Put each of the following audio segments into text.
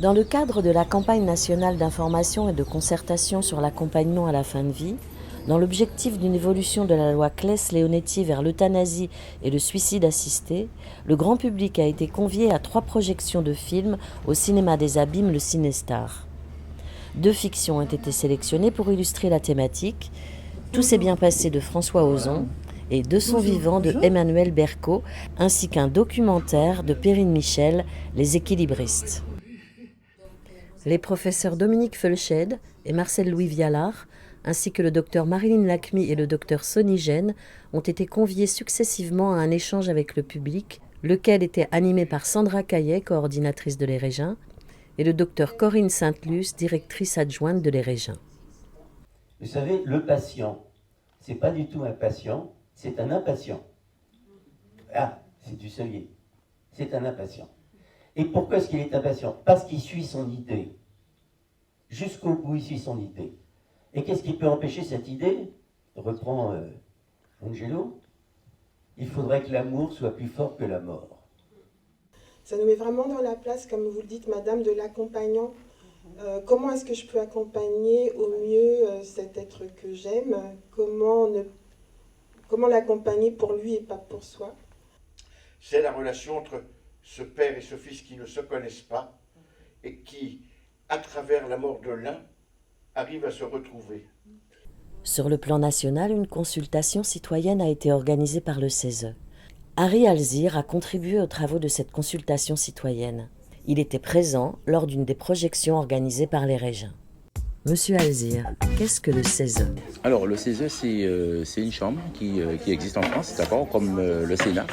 Dans le cadre de la campagne nationale d'information et de concertation sur l'accompagnement à la fin de vie, dans l'objectif d'une évolution de la loi Claes-Leonetti vers l'euthanasie et le suicide assisté, le grand public a été convié à 3 projections de films au cinéma des Abîmes, le Cinestar. 2 fictions ont été sélectionnées pour illustrer la thématique. Tout s'est bien passé de François Ozon et De son vivant de Emmanuel Berco, ainsi qu'un documentaire de Perrine Michel, Les équilibristes. Les professeurs Dominique Fulched et Marcel-Louis Vialard, ainsi que le docteur Marilyn Lachmi et le docteur Sonny Gène, ont été conviés successivement à un échange avec le public, lequel était animé par Sandra Caillet, coordinatrice de Les Régins, et le docteur Corinne Sainte-Luce, directrice adjointe de Les Régins. Vous savez, le patient, c'est pas du tout un patient, c'est un impatient. Ah, c'est du Seuillet. C'est un impatient. Et pourquoi est-ce qu'il est impatient? Parce qu'il suit son idée. Jusqu'au bout, il suit son idée. Et qu'est-ce qui peut empêcher cette idée? Reprend Angelo. Il faudrait que l'amour soit plus fort que la mort. Ça nous met vraiment dans la place, comme vous le dites, madame, de l'accompagnant. Comment est-ce que je peux accompagner au mieux cet être que j'aime? Comment l'accompagner pour lui et pas pour soi? C'est la relation entre ce père et ce fils qui ne se connaissent pas et qui, à travers la mort de l'un, arrivent à se retrouver. Sur le plan national, une consultation citoyenne a été organisée par le CESE. Harry Alzire a contribué aux travaux de cette consultation citoyenne. Il était présent lors d'une des projections organisées par les Régins. Monsieur Alzire, qu'est-ce que le CESE? Alors, le CESE, c'est une chambre qui existe en France, d'accord, comme le Sénat,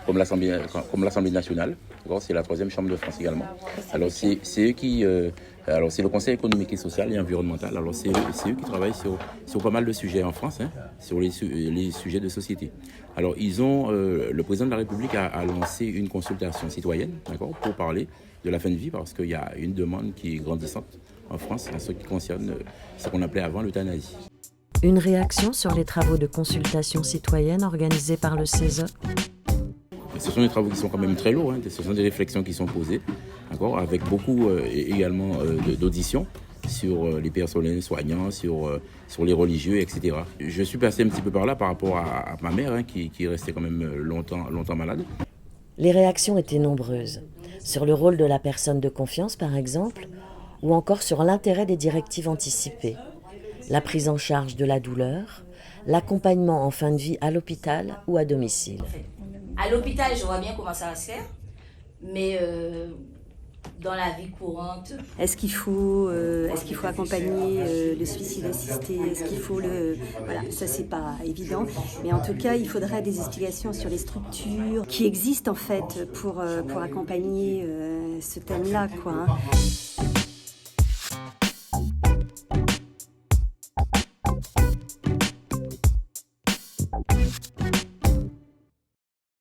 comme l'Assemblée nationale. C'est la 3e chambre de France également. Alors, c'est eux qui... alors, c'est le Conseil économique et social et environnemental. Alors, c'est eux qui travaillent sur pas mal de sujets en France, sur les sujets de société. Alors, le président de la République a lancé une consultation citoyenne, d'accord, pour parler de la fin de vie, parce qu'il y a une demande qui est grandissante en France en ce qui concerne ce qu'on appelait avant l'euthanasie. Une réaction sur les travaux de consultation citoyenne organisés par le CESE? Ce sont des travaux qui sont quand même très lourds, ce sont des réflexions qui sont posées, d'accord, avec beaucoup également d'auditions sur les personnels soignants, sur les religieux, etc. Je suis passé un petit peu par là par rapport à ma mère, qui restait quand même longtemps malade. Les réactions étaient nombreuses. Sur le rôle de la personne de confiance, par exemple, ou encore sur l'intérêt des directives anticipées, la prise en charge de la douleur, l'accompagnement en fin de vie à l'hôpital ou à domicile. À l'hôpital, je vois bien comment ça va se faire, mais dans la vie courante... Est-ce qu'il faut accompagner le suicide assisté? Est-ce qu'il faut le... Voilà, ça c'est pas évident. Mais en tout cas, il faudrait des explications sur les structures qui existent en fait pour accompagner ce thème-là, quoi.